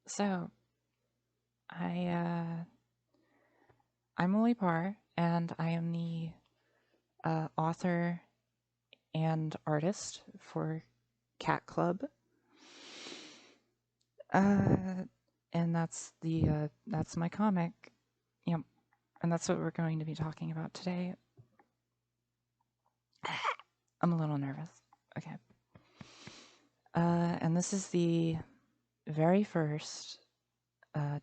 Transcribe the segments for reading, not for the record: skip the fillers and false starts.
So, I I'm Lily Parr, and I am the author and artist for Cat Club, uh, and that's my comic. Yep, and that's what we're going to be talking about today. I'm a little nervous. Okay, and this is the very first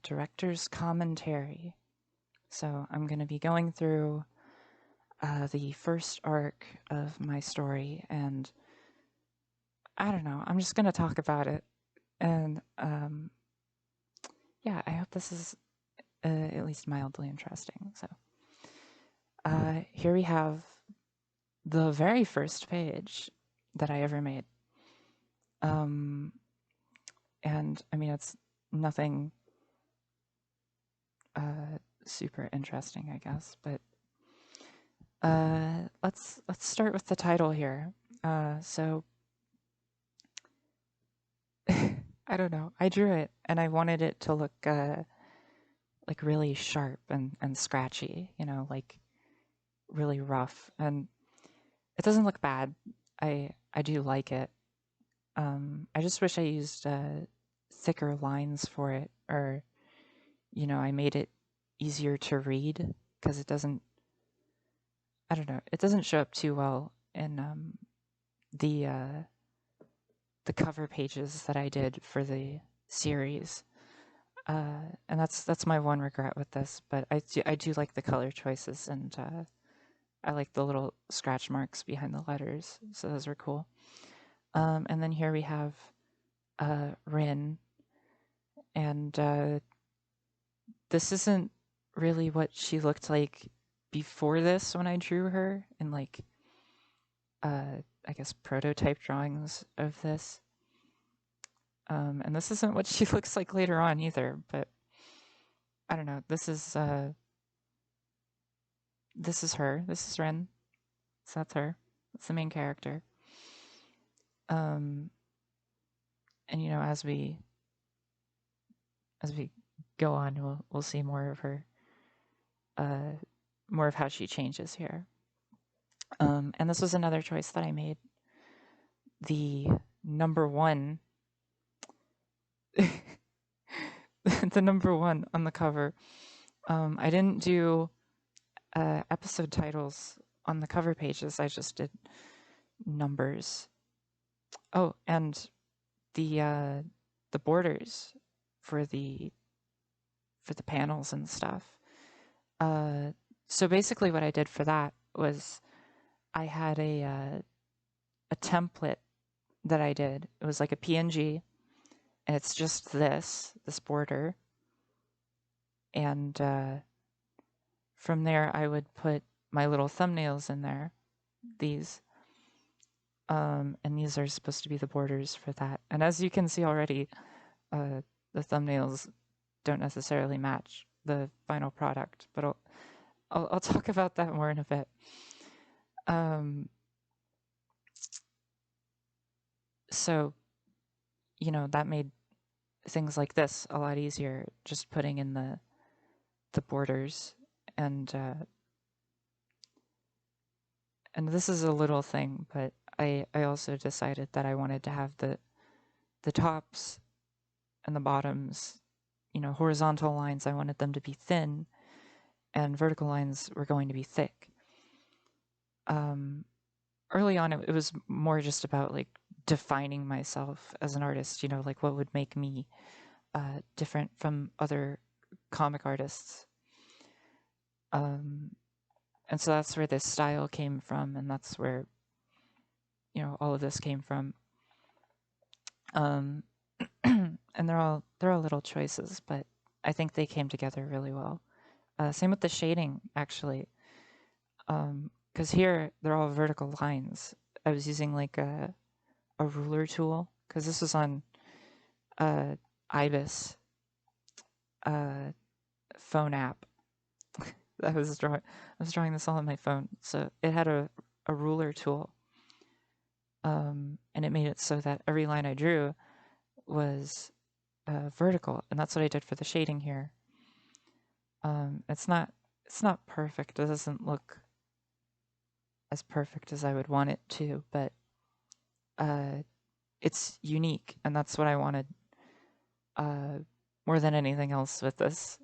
director's commentary. So I'm going to be going through the first arc of my story, and I don't know. I'm just going to talk about it. And yeah, I hope this is at least mildly interesting. So here we have the very first page that I ever made. And I mean, it's nothing super interesting, I guess, but let's start with the title here. So I don't know. I drew it, and I wanted it to look like really sharp and scratchy, like really rough. And it doesn't look bad. I do like it. I just wish I used thicker lines for it, or I made it easier to read because it doesn't. I don't know. It doesn't show up too well in the uh, the cover pages that I did for the series. And that's my one regret with this. But I do like the color choices, and I like the little scratch marks behind the letters. So those are cool. And then here we have Rin, and this isn't really what she looked like before this when I drew her in like I guess prototype drawings of this. And this isn't what she looks like later on either, but I don't know. This is her. This is Ren. So that's her. That's the main character. Um and as we go on, we'll see more of her, more of how she changes here. And this was another choice that I made. The number one, the number one on the cover. I didn't do episode titles on the cover pages. I just did numbers. Oh, and the borders for the panels and stuff. So basically, what I did for that was I had a template that I did. It was like a PNG, and it's just this border, and from there I would put my little thumbnails in there. These, and these are supposed to be the borders for that. And as you can see already, the thumbnails don't necessarily match the final product, but I'll talk about that more in a bit. So, that made things like this a lot easier, just putting in the borders. And this is a little thing, but I also decided that I wanted to have the tops and the bottoms, horizontal lines, I wanted them to be thin, and vertical lines were going to be thick. Early on, it was more just about like defining myself as an artist, like what would make me different from other comic artists. And so that's where this style came from, and that's where all of this came from. And they're all little choices, but I think they came together really well. Same with the shading, actually, because here they're all vertical lines. I was using like a ruler tool because this was on Ibis phone app. I was drawing this all on my phone, so it had a ruler tool, and it made it so that every line I drew was vertical, and that's what I did for the shading here. It's not perfect. It doesn't look as perfect as I would want it to, but it's unique, and that's what I wanted uh, more than anything else with this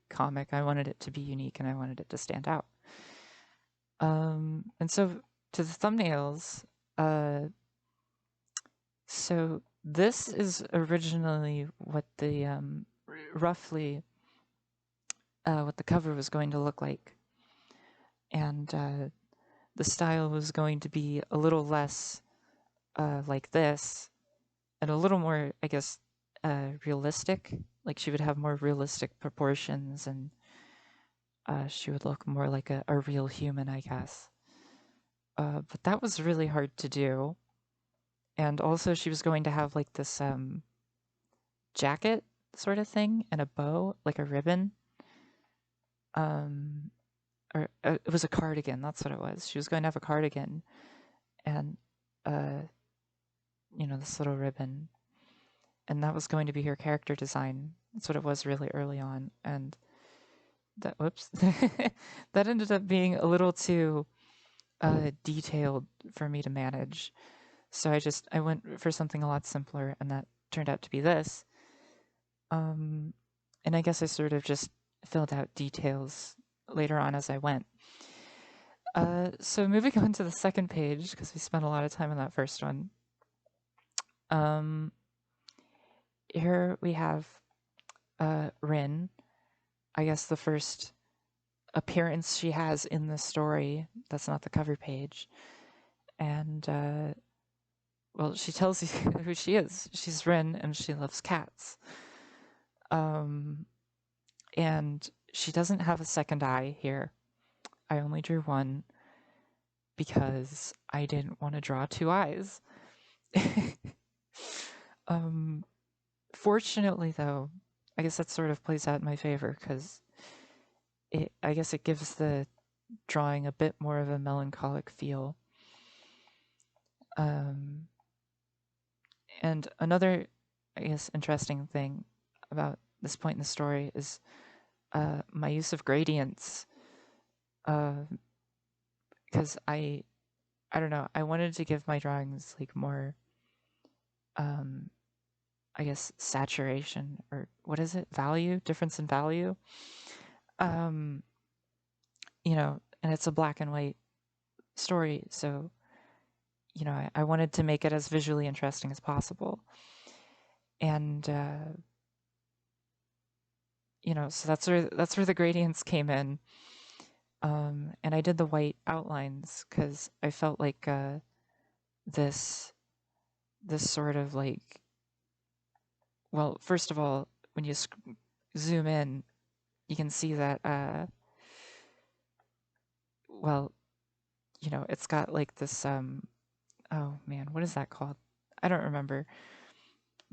comic. I wanted it to be unique, and I wanted it to stand out. And so to the thumbnails, so this is originally what the roughly what the cover was going to look like, and the style was going to be a little less like this, and a little more, I guess, realistic. Like she would have more realistic proportions, and she would look more like a real human, I guess. But that was really hard to do. And also, she was going to have like this jacket sort of thing and a bow, like a ribbon. Or it was a cardigan. That's what it was. She was going to have a cardigan, and this little ribbon, and that was going to be her character design. That's what it was really early on, and that whoops, that ended up being a little too detailed for me to manage. So I went for something a lot simpler, and that turned out to be this. And I guess I sort of just filled out details later on as I went. So moving on to the second page, because we spent a lot of time on that first one. Here we have Rin. I guess the first appearance she has in the story. That's not the cover page. And, well, she tells you who she is. She's Rin, and she loves cats. And she doesn't have a second eye here. I only drew one because I didn't want to draw two eyes. Fortunately, though, I guess that sort of plays out in my favor because I guess it gives the drawing a bit more of a melancholic feel. And another, I guess, interesting thing about this point in the story is my use of gradients. Because I don't know, I wanted to give my drawings like more, I guess, saturation, or what is it? Value? Difference in value? And it's a black and white story, so I wanted to make it as visually interesting as possible. And so that's where the gradients came in. And I did the white outlines because I felt like this sort of like, well, first of all, when you zoom in, you can see that well, it's got like this oh man, what is that called? I don't remember.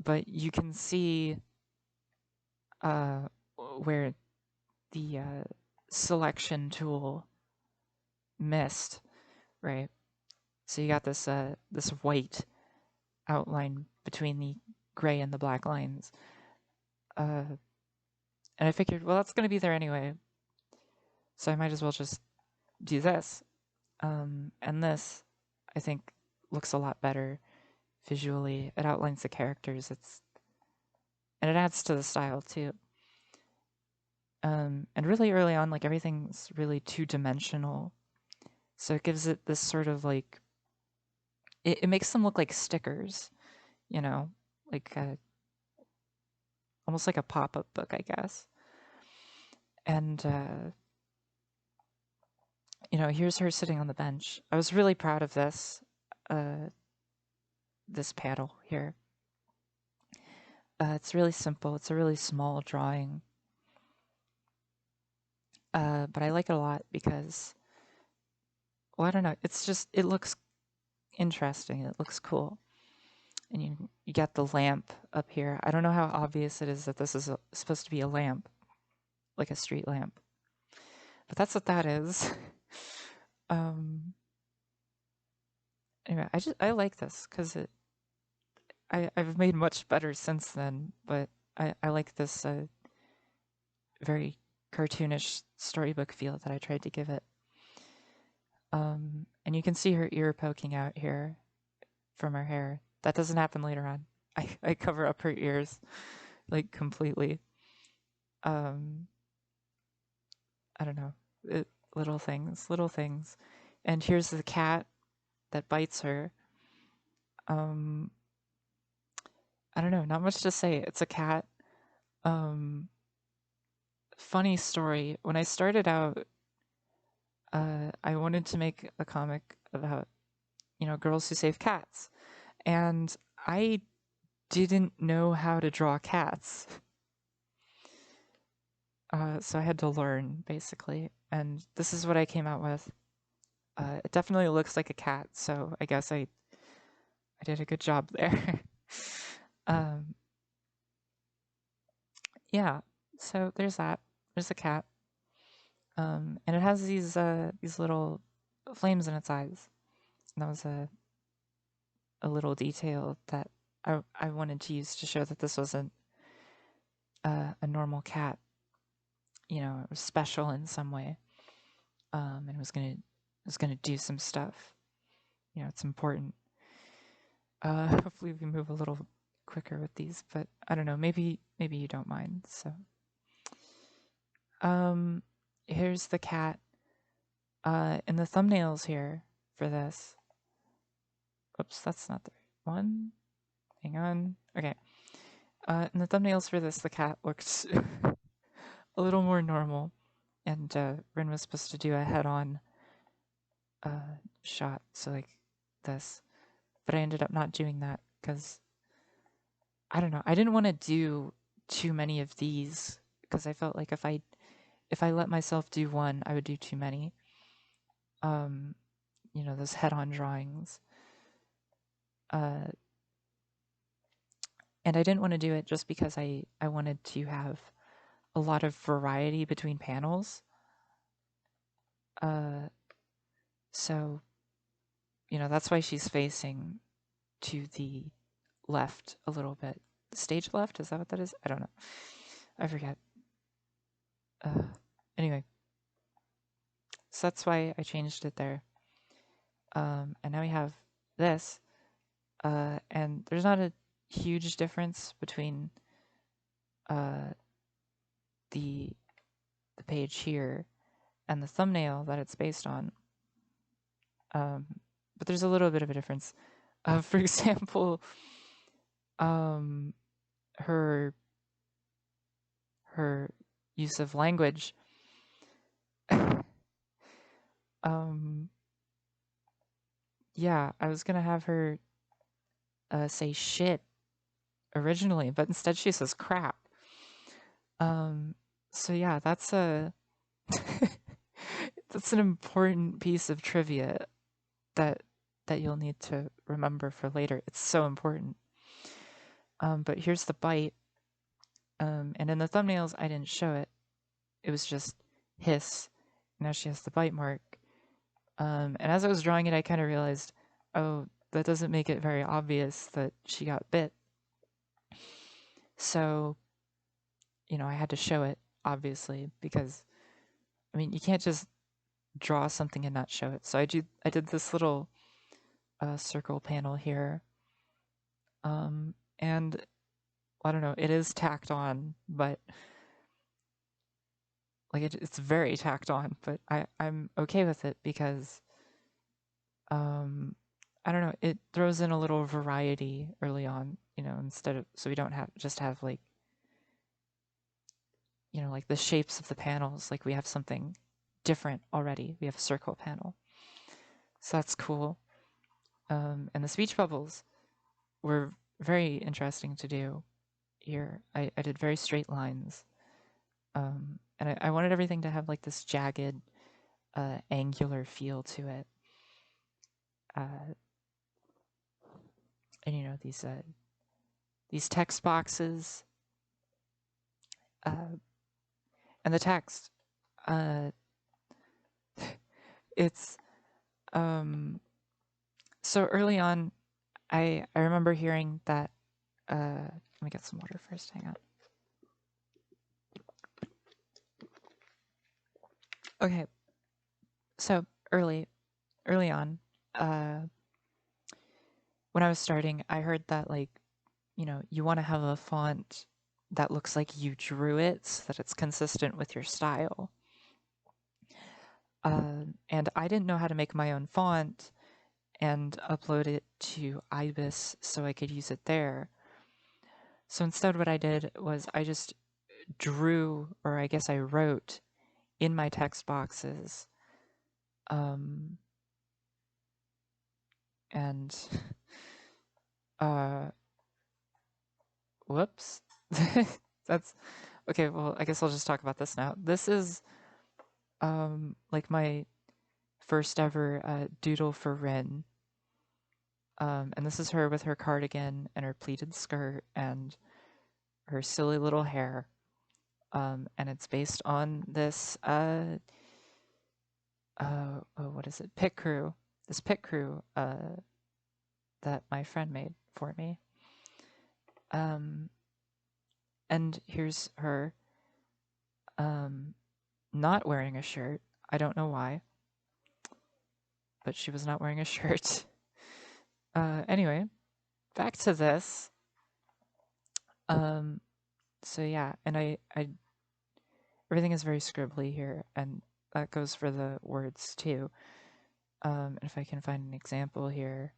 But you can see where the selection tool missed, right? So you got this this white outline between the gray and the black lines. And I figured, well, that's going to be there anyway, so I might as well just do this. And this, I think, looks a lot better visually. It outlines the characters. And it adds to the style too. And really early on, like everything's really two-dimensional, so it gives it this sort of like it makes them look like stickers, like almost like a pop-up book, I guess. And here's her sitting on the bench. I was really proud of this this panel here. It's really simple. It's a really small drawing. But I like it a lot because, well, I don't know. It's just, it looks interesting. It looks cool. And you got the lamp up here. I don't know how obvious it is that this is supposed to be a lamp, like a street lamp. But that's what that is. Anyway, I like this because I've made much better since then, but I like this very cartoonish storybook feel that I tried to give it. And you can see her ear poking out here from her hair. That doesn't happen later on. I cover up her ears like completely. Um, I don't know. Little things, little things. And here's the cat that bites her. Um, I don't know, not much to say. It's a cat. Um, Funny story. When I started out, I wanted to make a comic about, girls who save cats. And I didn't know how to draw cats. So I had to learn, basically. And this is what I came out with. It definitely looks like a cat, so I guess I did a good job there. um, yeah, so there's that. There's a cat. And it has these little flames in its eyes. And that was a little detail that I wanted to use to show that this wasn't a normal cat. It was special in some way, and it was gonna do some stuff. It's important. Hopefully we move a little quicker with these, but I don't know. Maybe you don't mind. So, here's the cat. In the thumbnails here for this. Oops, that's not the right one. Hang on. Okay. In the thumbnails for this, the cat looks a little more normal, and Rin was supposed to do a head-on shot, so like this, but I ended up not doing that because I don't know. I didn't want to do too many of these because I felt like if I let myself do one, I would do too many. Those head-on drawings. And I didn't want to do it just because I wanted to have a lot of variety between panels. So, that's why she's facing to the left a little bit. Stage left? Is that what that is? I don't know. I forget. Anyway, so that's why I changed it there. And now we have this. And there's not a huge difference between the page here and the thumbnail that it's based on. But there's a little bit of a difference. For example, her use of language. Yeah, I was gonna have her say shit originally, but instead she says crap. So yeah, that's that's an important piece of trivia that you'll need to remember for later. It's so important. But here's the bite. And in the thumbnails, I didn't show it. It was just hiss. Now she has the bite mark. And as I was drawing it, I kind of realized, oh, that doesn't make it very obvious that she got bit. So, I had to show it, obviously, because, you can't just draw something and not show it. So I did this little circle panel here. And I don't know, it is tacked on, but like it's very tacked on, but I'm okay with it because I don't know, it throws in a little variety early on, instead of, so we don't have like, like the shapes of the panels, like we have something different already. We have a circle panel. So that's cool. And the speech bubbles were very interesting to do here. I did very straight lines. And I wanted everything to have like this jagged, angular feel to it. And these text boxes, and the text, it's so early on, I remember hearing that Let me get some water first. Hang on. Okay. So early on, when I was starting, I heard that, like, you want to have a font that looks like you drew it so that it's consistent with your style. And I didn't know how to make my own font and upload it to Ibis so I could use it there. So instead, what I did was I just drew, or I guess I wrote in my text boxes, and whoops. That's okay. Well, I guess I'll just talk about this now. This is like my first ever doodle for Rin. And this is her with her cardigan and her pleated skirt and her silly little hair. And it's based on this what is it? Pit crew. This pit crew that my friend made for me. And here's her not wearing a shirt. I don't know why, but she was not wearing a shirt. Anyway, back to this. So yeah, and I everything is very scribbly here, and that goes for the words too. And if I can find an example here.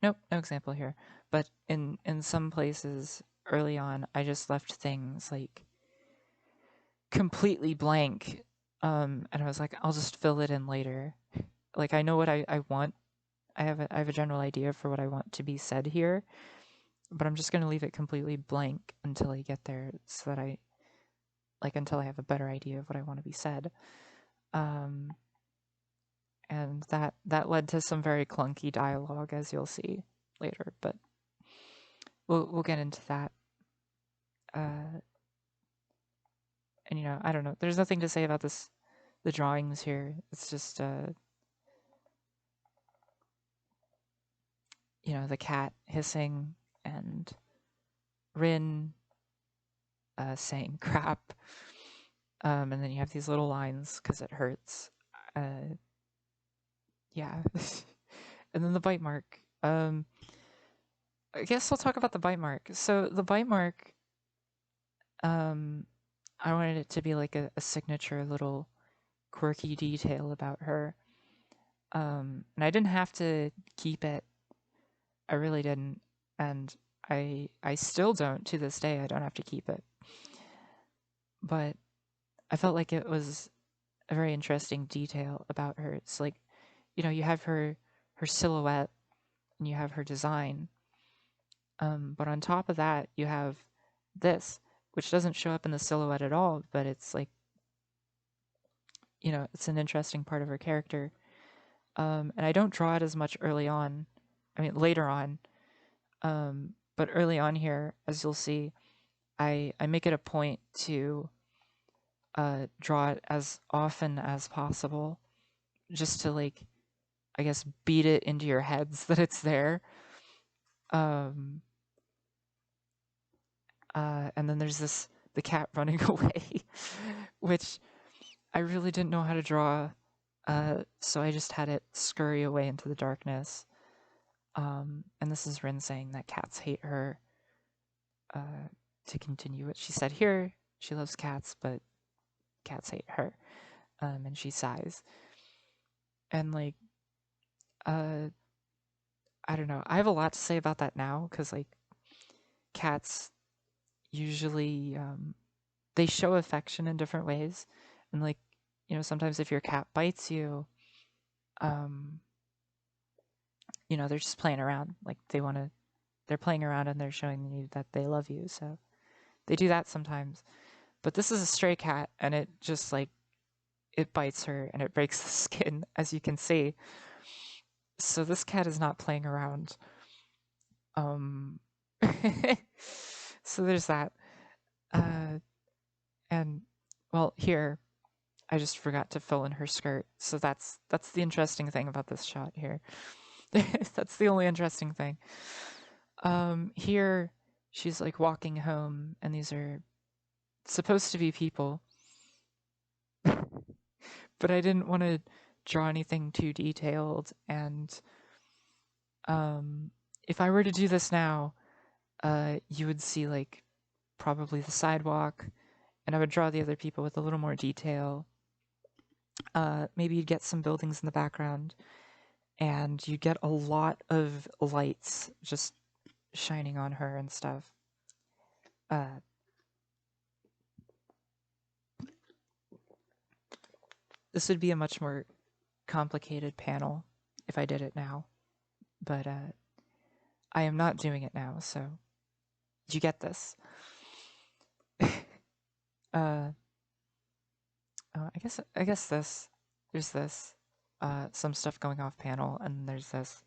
Nope, no example here. But in some places early on, I just left things like completely blank. And I was like, I'll just fill it in later. Like, I know what I want. I have a general idea for what I want to be said here, but I'm just going to leave it completely blank until I get there, so that until I have a better idea of what I want to be said. And that led to some very clunky dialogue, as you'll see later, but we'll get into that. And I don't know. There's nothing to say about this. The drawings here. It's just the cat hissing and Rin saying crap. And then you have these little lines because it hurts. Yeah. And then the bite mark. I guess I'll talk about the bite mark. So the bite mark, I wanted it to be like a signature little quirky detail about her. And I didn't have to keep it. I really didn't. And I still don't to this day. I don't have to keep it. But I felt like it was a very interesting detail about her. It's like, you have her silhouette and you have her design. But on top of that, you have this, which doesn't show up in the silhouette at all, but it's like, it's an interesting part of her character. And I don't draw it as much early on. I mean, later on. But early on here, as you'll see, I make it a point to draw it as often as possible, just to, like, I guess, beat it into your heads that it's there. And then there's the cat running away, which I really didn't know how to draw, so I just had it scurry away into the darkness. And this is Rin saying that cats hate her. To continue what she said here, she loves cats, but cats hate her. And she sighs. And, like, I don't know. I have a lot to say about that now, because, like, cats usually, they show affection in different ways. And, like, sometimes if your cat bites you, they're just playing around. Like, they're playing around and they're showing you that they love you. So they do that sometimes. But this is a stray cat, and it just, like, it bites her and it breaks the skin, as you can see. So this cat is not playing around. So there's that. And, well, here, I just forgot to fill in her skirt. So that's the interesting thing about this shot here. That's the only interesting thing. Here, she's like walking home, and these are supposed to be people, but I didn't want to draw anything too detailed. And if I were to do this now, you would see like probably the sidewalk, and I would draw the other people with a little more detail. Maybe you'd get some buildings in the background, and you get a lot of lights just shining on her and stuff. Uh, this would be a much more complicated panel if I did it now, but I am not doing it now, so you get this. uh, I guess this. There's this. Some stuff going off panel, and there's this.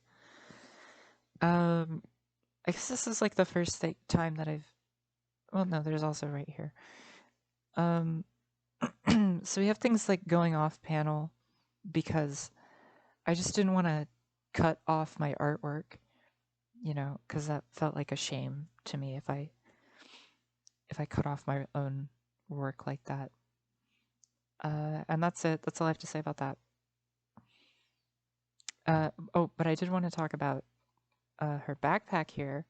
I guess this is like the first time that I've. Well, no, there's also right here. So we have things like going off panel because I just didn't want to cut off my artwork, because that felt like a shame to me if I cut off my own work like that. And that's it. That's all I have to say about that. But I did want to talk about her backpack here,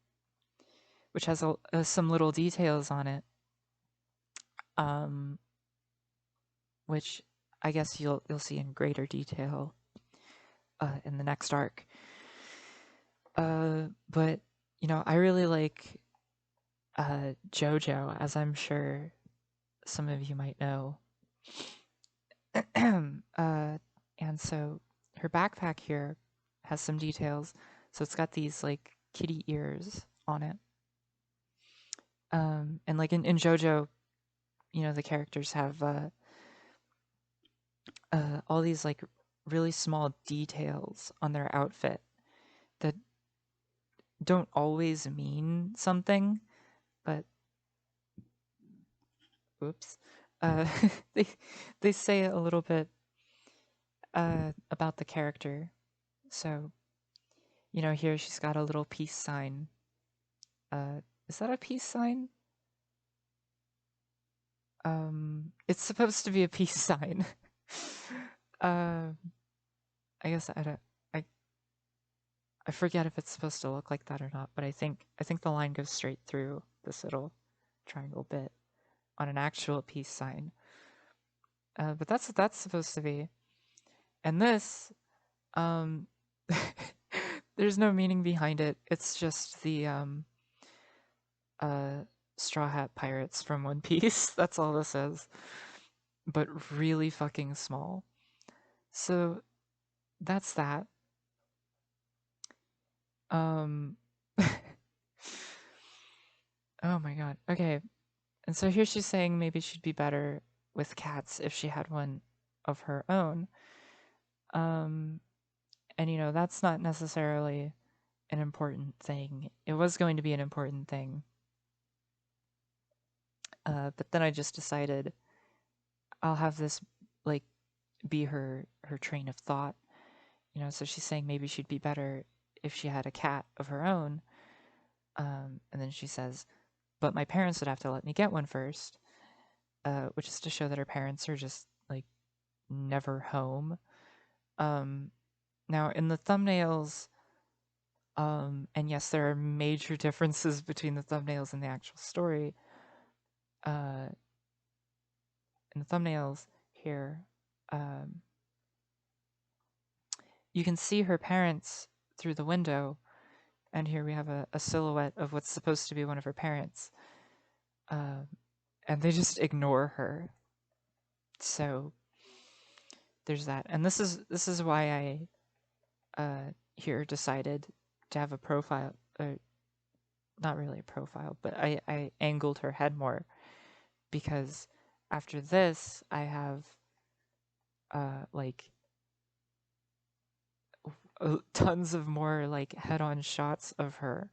which has some little details on it, which I guess you'll see in greater detail in the next arc. But I really like JoJo, as I'm sure some of you might know. And so her backpack here has some details. So it's got these like kitty ears on it. And like in JoJo, the characters have all these like really small details on their outfit that don't always mean something, but oops, uh, they say a little bit about the character. So, here she's got a little peace sign. Is that a peace sign? It's supposed to be a peace sign. I guess I forget if it's supposed to look like that or not, but I think the line goes straight through this little triangle bit on an actual peace sign. But that's what that's supposed to be. And this, there's no meaning behind it. It's just the Straw Hat Pirates from One Piece. That's all this is. But really fucking small. So that's that. Oh my god. Okay. And so here she's saying maybe she'd be better with cats if she had one of her own. And that's not necessarily an important thing. It was going to be an important thing. But then I just decided I'll have this like be her train of thought. So she's saying maybe she'd be better if she had a cat of her own. And then she says, but my parents would have to let me get one first, which is to show that her parents are just like never home. Now in the thumbnails, and yes, there are major differences between the thumbnails and the actual story. In the thumbnails here, you can see her parents through the window, and here we have a silhouette of what's supposed to be one of her parents. And they just ignore her. So there's that. And this is why I here decided to have a profile, not really a profile, but I angled her head more, because after this I have like tons of more like head-on shots of her.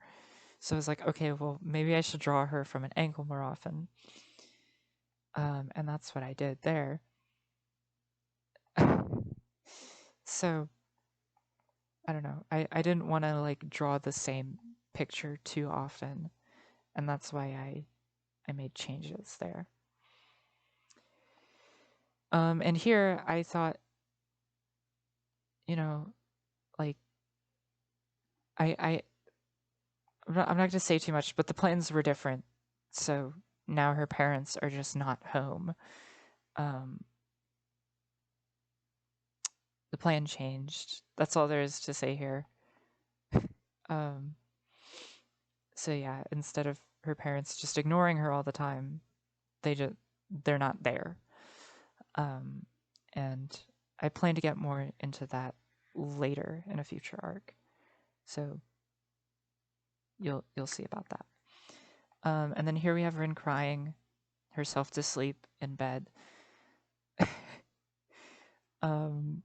So I was like, okay, well, maybe I should draw her from an angle more often. And that's what I did there. So I don't know. I didn't want to like draw the same picture too often, and that's why I made changes there. And here I thought, you know, like I I'm not going to say too much, but the plans were different. So now her parents are just not home. Um, the plan changed. That's all there is to say here. Um, so yeah, instead of her parents just ignoring her all the time, they're not there. Um, and I plan to get more into that later in a future arc. So you'll see about that. And then here we have Rin crying herself to sleep in bed. um,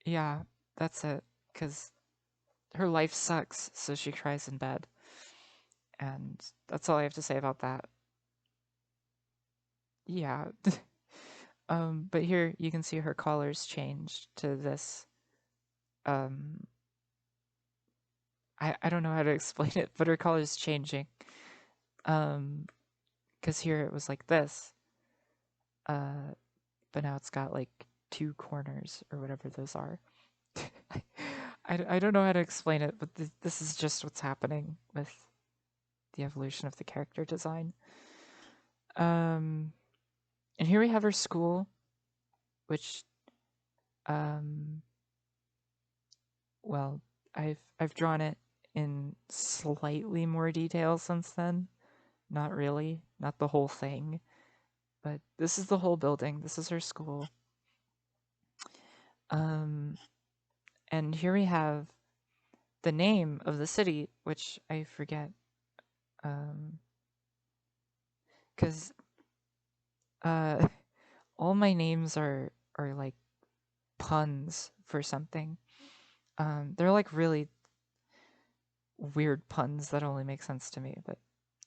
yeah, that's it. Because her life sucks, so she cries in bed. And that's all I have to say about that. Yeah. But here you can see her colors changed to this. I don't know how to explain it, but her color is changing. Because here it was like this. But now it's got like two corners or whatever those are. I don't know how to explain it, but this is just what's happening with the evolution of the character design. And here we have her school, which, well, I've drawn it in slightly more detail since then. Not really, not the whole thing, but this is the whole building. This is her school. And here we have the name of the city, which I forget, because all my names are like puns for something. They're like really weird puns that only make sense to me, but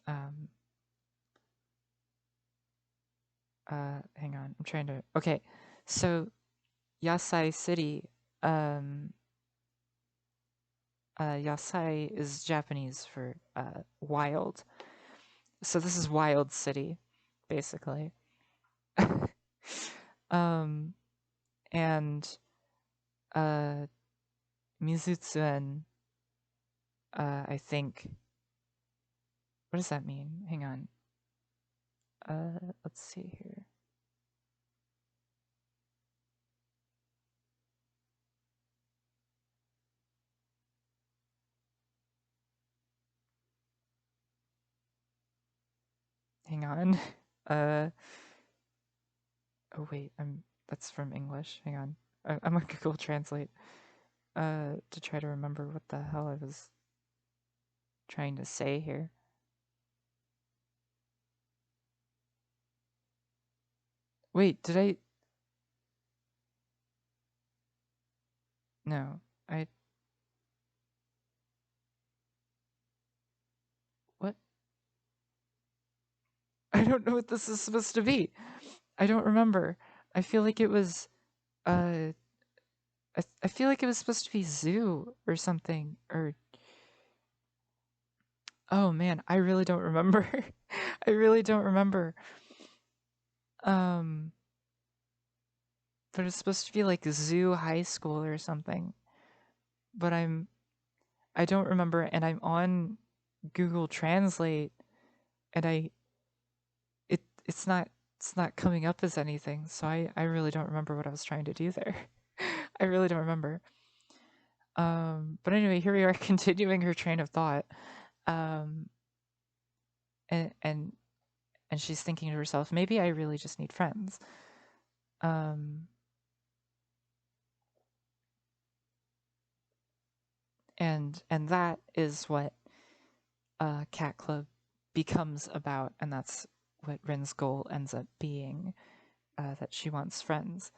hang on, I'm trying to. Okay, so Yasai City, Yasai is Japanese for wild. So this is Wild City, basically. And Mizutsuen, I think. What does that mean? Hang on. Let's see here. Hang on. Oh wait, that's from English. Hang on. I'm on Google Translate to try to remember what the hell I was trying to say here. Wait, did I? No, I. What? I don't know what this is supposed to be. I don't remember. I feel like it was. I feel like it was supposed to be zoo or something. Or. Oh man, I really don't remember. I really don't remember. But it's supposed to be like Zoo High School or something. But I don't remember, and I'm on Google Translate, and it's not coming up as anything. So I really don't remember what I was trying to do there. I really don't remember. But anyway, here we are continuing her train of thought. And she's thinking to herself, maybe I really just need friends. And that is what Cat Club becomes about, and that's what Rin's goal ends up being, that she wants friends.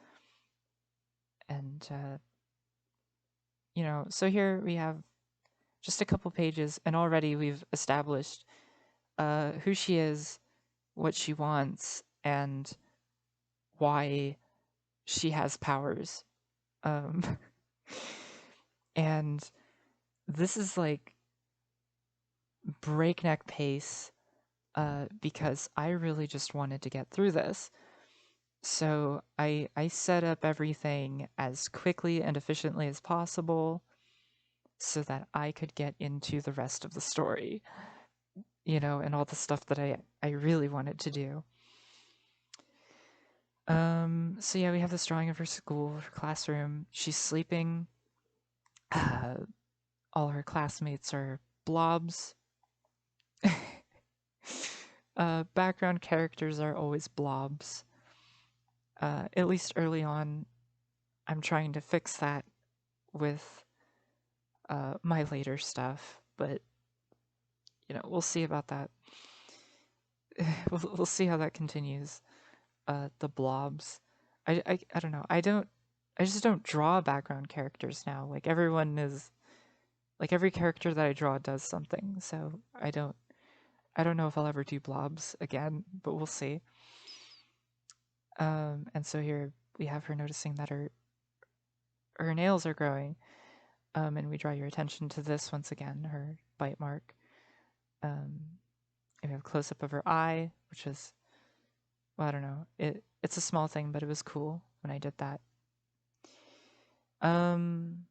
And so here we have just a couple pages, and already we've established who she is, what she wants, and why she has powers. And this is like breakneck pace because I really just wanted to get through this. So I set up everything as quickly and efficiently as possible so that I could get into the rest of the story, and all the stuff that I really wanted to do. So yeah, we have this drawing of her school, her classroom. She's sleeping. Uh, all her classmates are blobs. Background characters are always blobs. At least early on, I'm trying to fix that with my later stuff, but we'll see about that. We'll see how that continues. The blobs. I don't know. I just don't draw background characters now. Like everyone is like every character that I draw does something. So I don't know if I'll ever do blobs again, but we'll see. And so here we have her noticing that her nails are growing. And we draw your attention to this once again, her bite mark. And we have a close up of her eye, which is, well, I don't know. It's a small thing, but it was cool when I did that. And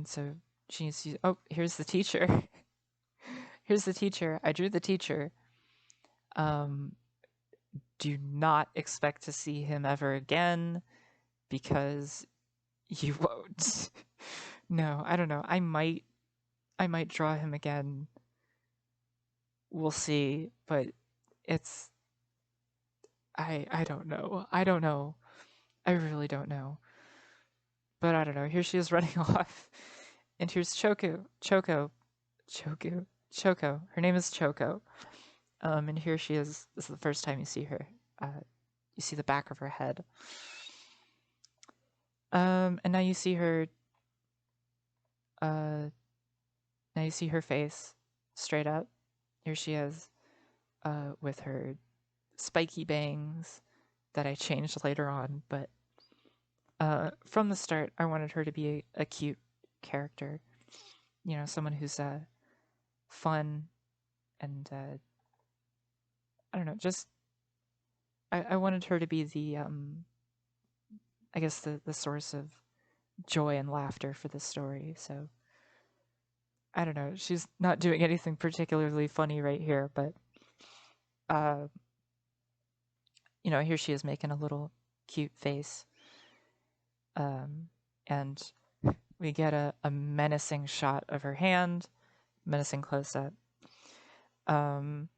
so she needs to. Oh, here's the teacher. Here's the teacher. I drew the teacher. Do not expect to see him ever again because you won't. No, I don't know. I might draw him again. We'll see, but it's I don't know. I don't know. I really don't know. But I don't know. Here she is running off. And here's Choco. Her name is Choco. And here she is. This is the first time you see her. You see the back of her head. And now you see her. Now you see her face straight up. Here she is, with her spiky bangs that I changed later on. But from the start, I wanted her to be a cute character. Someone who's fun and I don't know. Just I wanted her to be the I guess the source of joy and laughter for this story. So I don't know. She's not doing anything particularly funny right here, but here she is making a little cute face. And we get a menacing shot of her hand, menacing close up. And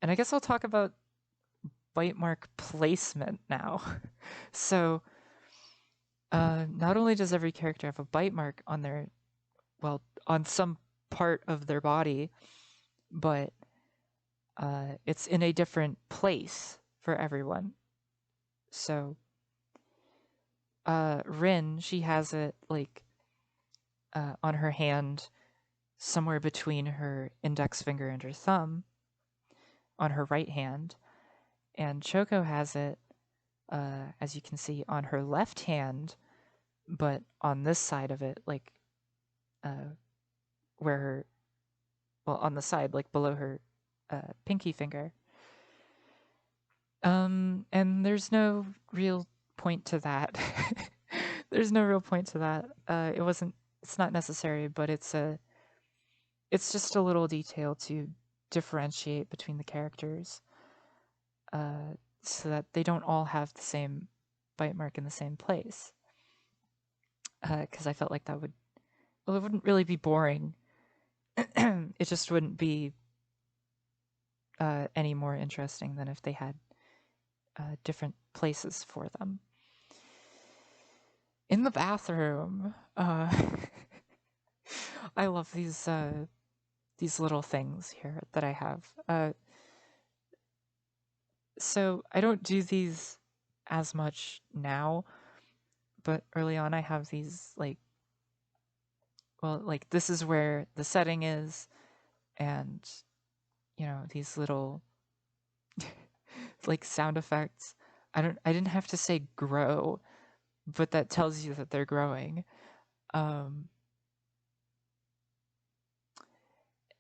I guess I'll talk about bite mark placement now. So not only does every character have a bite mark on on some part of their body, but it's in a different place for everyone. So Rin, she has it like on her hand, somewhere between her index finger and her thumb, on her right hand, and Choco has it, as you can see, on her left hand, but on this side of it, like where her, on the side, like below her pinky finger. And there's no real point to that. There's no real point to that. It's not necessary, but it's just a little detail to differentiate between the characters, so that they don't all have the same bite mark in the same place. Because I felt like it wouldn't really be boring. It just wouldn't be any more interesting than if they had different places for them. In the bathroom, I love these little things here that I have. So I don't do these as much now, but early on I have these like this is where the setting is, and these little like sound effects. I didn't have to say grow, but that tells you that they're growing. Um,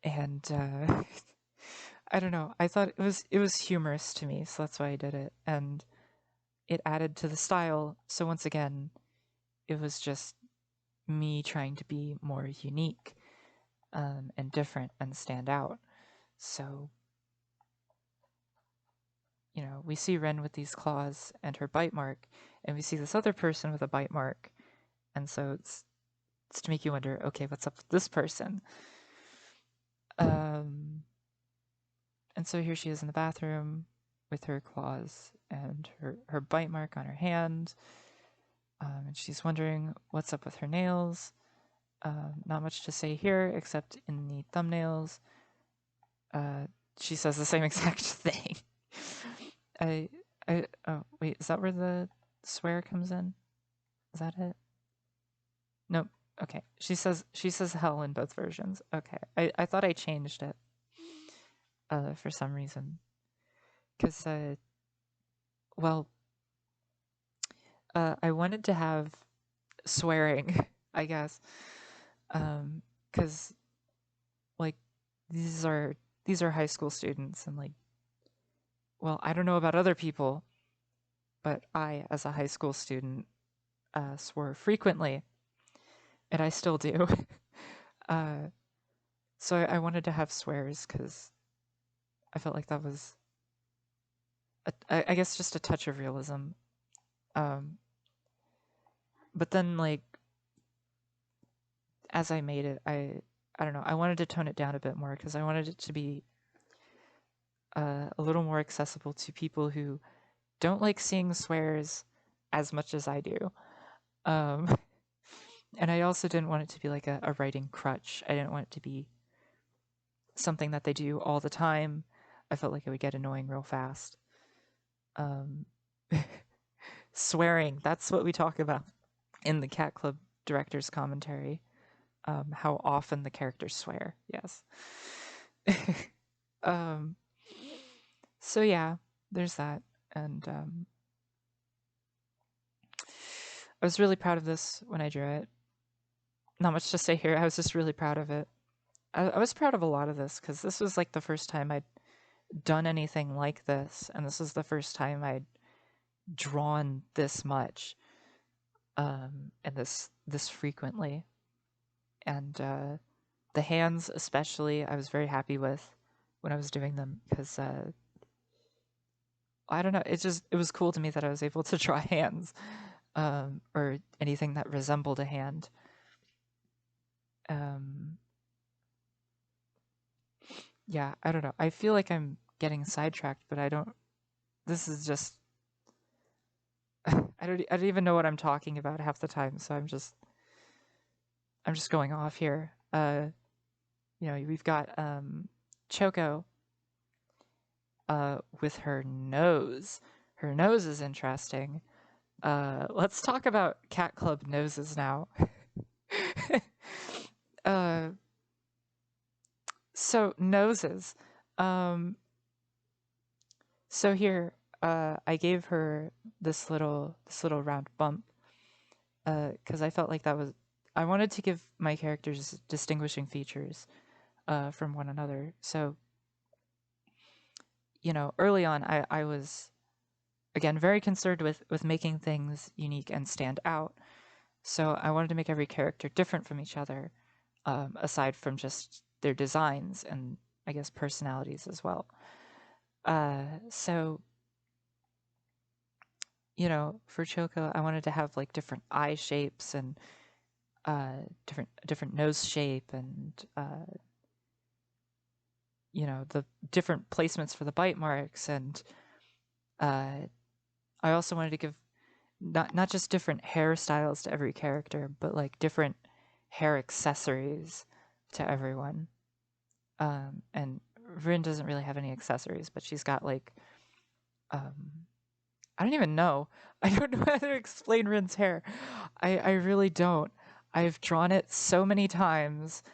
and I don't know. I thought it was humorous to me, so that's why I did it, and it added to the style. So once again, it was just me trying to be more unique and different and stand out. So we see Ren with these claws and her bite mark, and we see this other person with a bite mark, and so it's to make you wonder, okay, what's up with this person? And so here she is in the bathroom with her claws and her bite mark on her hand. And she's wondering what's up with her nails. Not much to say here, except in the thumbnails, she says the same exact thing. Oh, wait, is that where the swear comes in? Is that it? Nope. Okay. She says hell in both versions. Okay. I thought I changed it for some reason. Because, well, I wanted to have swearing, I guess. Because, like, these are high school students, and, like, well, I don't know about other people, but I, as a high school student, swore frequently, and I still do. So I wanted to have swears because I felt like that was, I guess, just a touch of realism. But then, like, as I made it, I don't know, I wanted to tone it down a bit more because I wanted it to be a little more accessible to people who don't like seeing swears as much as I do. And I also didn't want it to be like a writing crutch. I didn't want it to be something that they do all the time. I felt like it would get annoying real fast. Swearing, that's what we talk about in the Cat Club director's commentary. How often the characters swear, yes. So yeah, there's that. And I was really proud of this when I drew it. Not much to say here. I was just really proud of it. I was proud of a lot of this because this was like the first time I'd done anything like this, and this was the first time I'd drawn this much, and this frequently. And the hands, especially, I was very happy with when I was doing them because I don't know, it was cool to me that I was able to draw hands, or anything that resembled a hand. Yeah, I don't know. I feel like I'm getting sidetracked, but I don't. This is just. I don't even know what I'm talking about half the time, so I'm just going off here. We've got Choco with her nose. Her nose is interesting. Let's talk about Cat Club noses now. So noses. So here, I gave her this little round bump because I felt like I wanted to give my characters distinguishing features from one another. So, early on, I was, again, very concerned with making things unique and stand out. So I wanted to make every character different from each other, aside from just their designs and, I guess, personalities as well. So, for Choco, I wanted to have like different eye shapes and different nose shape, and the different placements for the bite marks, and I also wanted to give not just different hairstyles to every character, but like different hair accessories to everyone. And Rin doesn't really have any accessories, but she's got like I don't even know. I don't know how to explain Rin's hair. I really don't. I've drawn it so many times,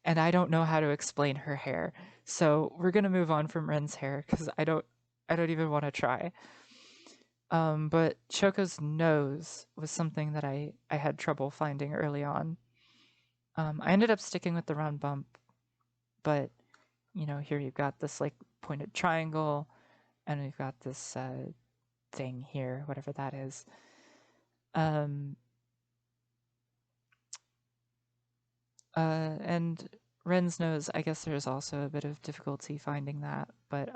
and I don't know how to explain her hair. So we're gonna move on from Rin's hair because I don't even want to try. But Choco's nose was something that I had trouble finding early on. I ended up sticking with the round bump, but here you've got this like pointed triangle, and we've got this thing here, whatever that is. And Ren's nose, I guess there's also a bit of difficulty finding that, but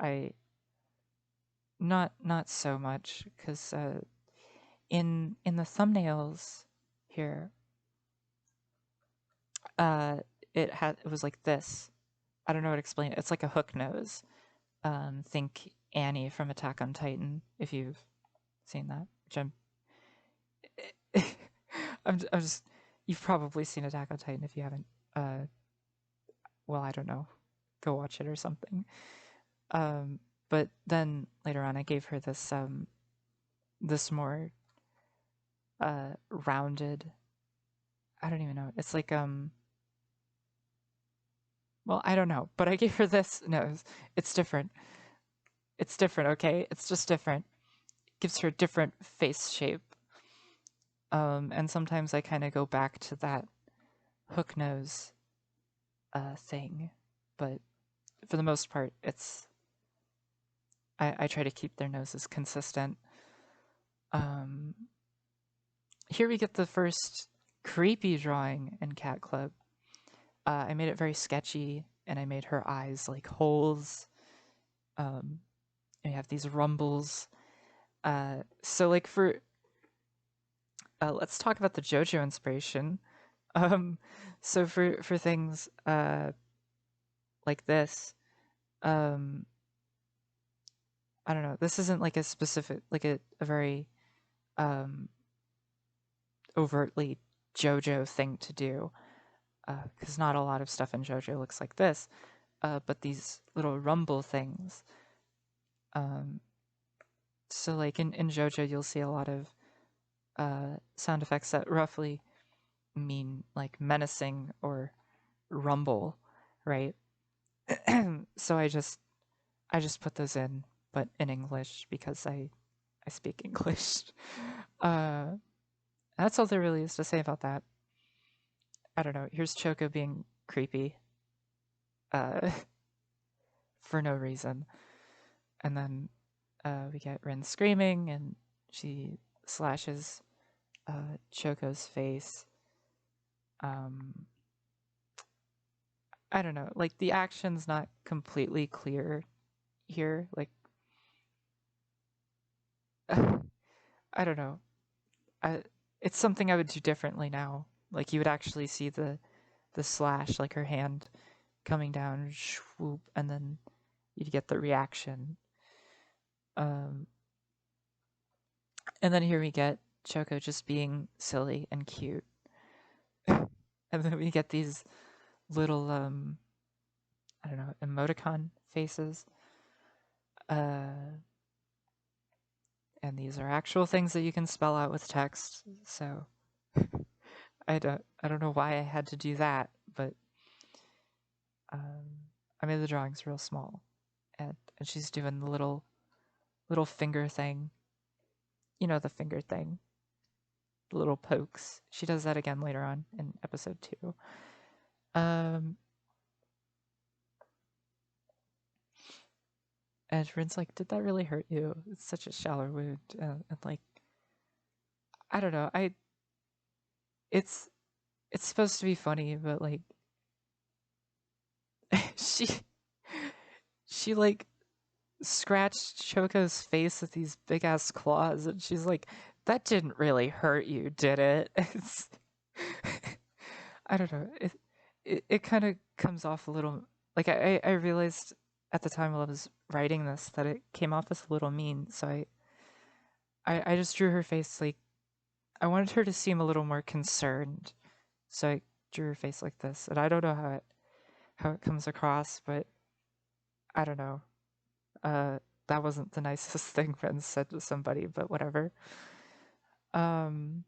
not so much, because in the thumbnails here, it was like this. I don't know how to explain it. It's like a hook nose. Think Annie from Attack on Titan, if you've seen that. Which I'm just. You've probably seen Attack on Titan. If you haven't, well, I don't know. Go watch it or something. But then later on, I gave her this more rounded. I don't even know. It's like well, I don't know, but I gave her this. No, it's different. It's different, okay? It's just different. It gives her a different face shape. And sometimes I kind of go back to that hook nose thing, but for the most part, I try to keep their noses consistent. Here we get the first creepy drawing in Cat Club. I made it very sketchy, and I made her eyes like holes. And you have these rumbles. So like for let's talk about the JoJo inspiration. So for things like this, I don't know. This isn't like a specific, like a very overtly JoJo thing to do, because not a lot of stuff in JoJo looks like this. But these little rumble things. So like in JoJo, you'll see a lot of sound effects that roughly mean like menacing or rumble, right? So I just put those in, but in English, because I speak English. That's all there really is to say about that. I don't know. Here's Choco being creepy, for no reason, and then we get Rin screaming, and she slashes Choco's face. I don't know. Like the action's not completely clear here. Like I don't know. It's something I would do differently now. Like you would actually see the slash, like her hand coming down, swoop, and then you'd get the reaction. And then here we get Choco just being silly and cute. And then we get these little I don't know, emoticon faces. And these are actual things that you can spell out with text. So I don't know why I had to do that, but I made the drawings real small, and she's doing the little finger thing. You know, the finger thing, the little pokes. She does that again later on in episode 2. And Rin's like, "Did that really hurt you? It's such a shallow wound." And like, I don't know. It's supposed to be funny, but like, she like scratched Choco's face with these big ass claws, and she's like, "That didn't really hurt you, did it?" I don't know. It kind of comes off a little like I realized at the time while I was writing this that it came off as a little mean, so I just drew her face like I wanted her to seem a little more concerned, so I drew her face like this, and I don't know how it comes across, but I don't know. That wasn't the nicest thing friends said to somebody, but whatever. And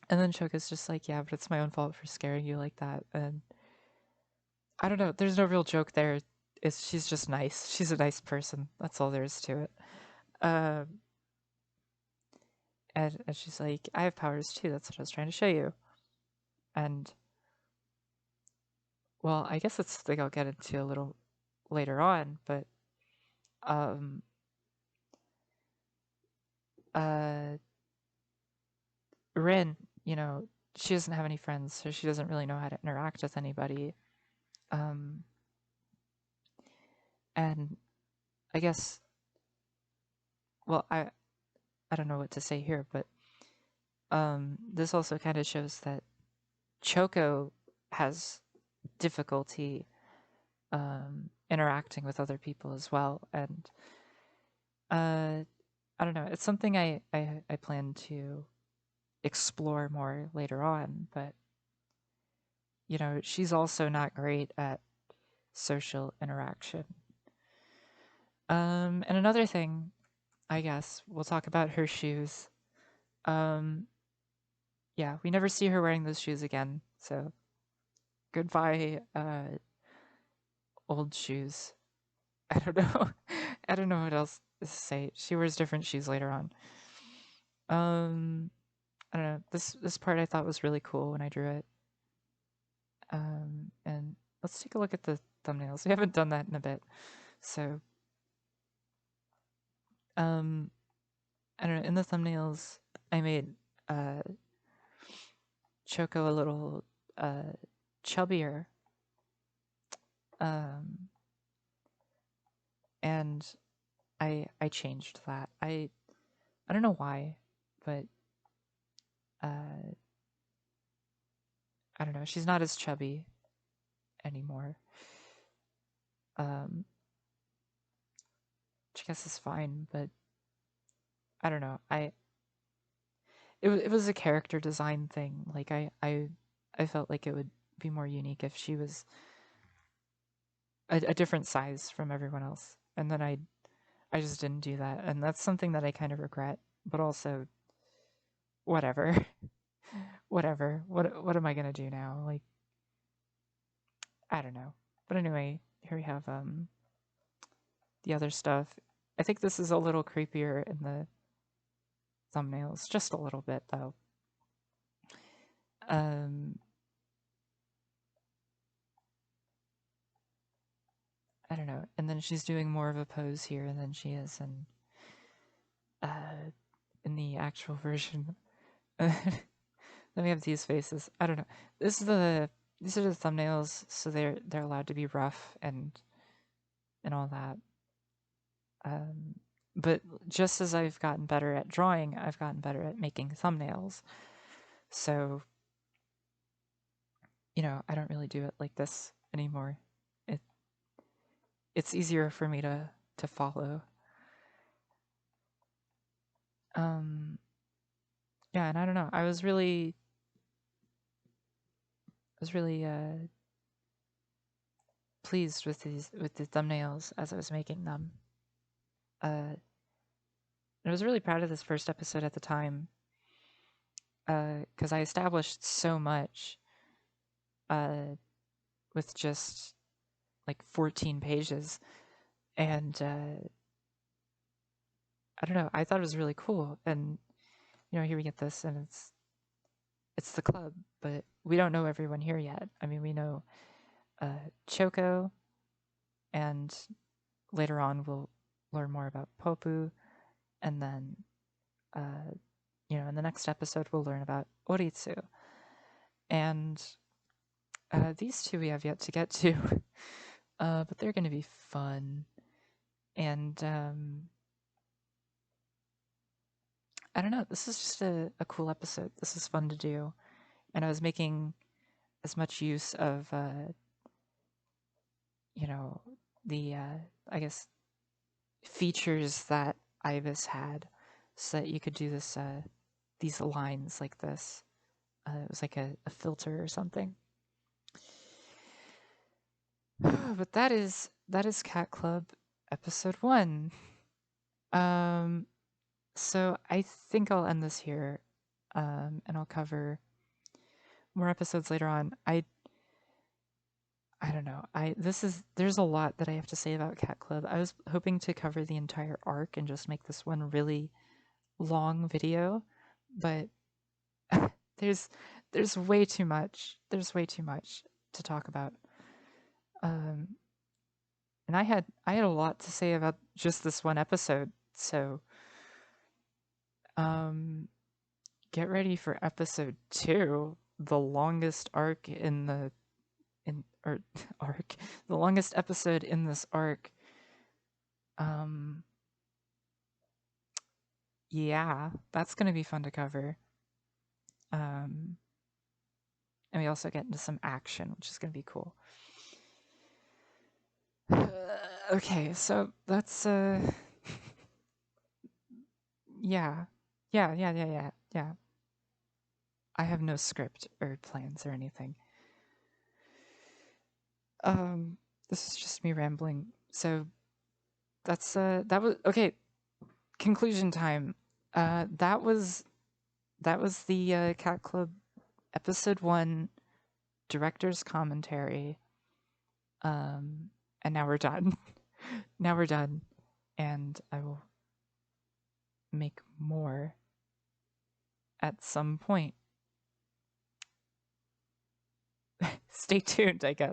then Choka's just like, "Yeah, but it's my own fault for scaring you like that." And I don't know. There's no real joke there. She's just nice. She's a nice person. That's all there is to it. And she's like, I have powers too. That's what I was trying to show you. And well, I guess it's something I'll get into a little later on, but um, uh, Rin, she doesn't have any friends, so she doesn't really know how to interact with anybody. Um, and I guess, well, I don't know what to say here, but this also kind of shows that Choco has difficulty interacting with other people as well, and I don't know. It's something I plan to explore more later on, but she's also not great at social interaction. And another thing, I guess, we'll talk about her shoes. Yeah, we never see her wearing those shoes again, so goodbye, old shoes. I don't know. I don't know what else to say. She wears different shoes later on. Um, I don't know. This part I thought was really cool when I drew it. And let's take a look at the thumbnails. We haven't done that in a bit, so I don't know. In the thumbnails, I made Choco a little chubbier, and I changed that. I don't know why, but I don't know. She's not as chubby anymore. Which I guess is fine, but I don't know. It was a character design thing. Like I felt like it would be more unique if she was a different size from everyone else, and then I just didn't do that, and that's something that I kind of regret. But also, whatever, whatever. What am I gonna do now? Like, I don't know. But anyway, here we have the other stuff. I think this is a little creepier in the thumbnails, just a little bit though. I don't know. And then she's doing more of a pose here than she is in the actual version. Then we have these faces. I don't know. These are the thumbnails, so they're allowed to be rough and all that. But just as I've gotten better at drawing, I've gotten better at making thumbnails. So, I don't really do it like this anymore. It's easier for me to follow. Yeah, and I don't know. I was really pleased with the thumbnails as I was making them. I was really proud of this first episode at the time because I established so much with just like 14 pages, and I don't know. I thought it was really cool, and here we get this, and it's the club, but we don't know everyone here yet. I mean, we know Choco, and later on we'll learn more about Popu, and then in the next episode we'll learn about Oritsu, and these two we have yet to get to, but they're going to be fun, and I don't know. This is just a cool episode. This is fun to do, and I was making as much use of the I guess features that Ibis had, so that you could do this these lines like this. It was like a filter or something. But that is Cat Club episode 1. So I think I'll end this here, and I'll cover more episodes later on. I don't know. There's a lot that I have to say about Cat Club. I was hoping to cover the entire arc and just make this one really long video, But there's there's way too much. There's way too much to talk about. Um, and I had a lot to say about just this one episode. So um, get ready for episode 2, the longest arc in the in or arc, the longest episode in this arc. Um, yeah, that's gonna be fun to cover. Um, and we also get into some action, which is gonna be cool. Okay, so that's yeah. Yeah. I have no script or plans or anything. Um this is just me rambling. So that's that was okay, conclusion time. That was the Cat Club episode 1 director's commentary. And now we're done. Now we're done, and I will make more at some point. Stay tuned, I guess.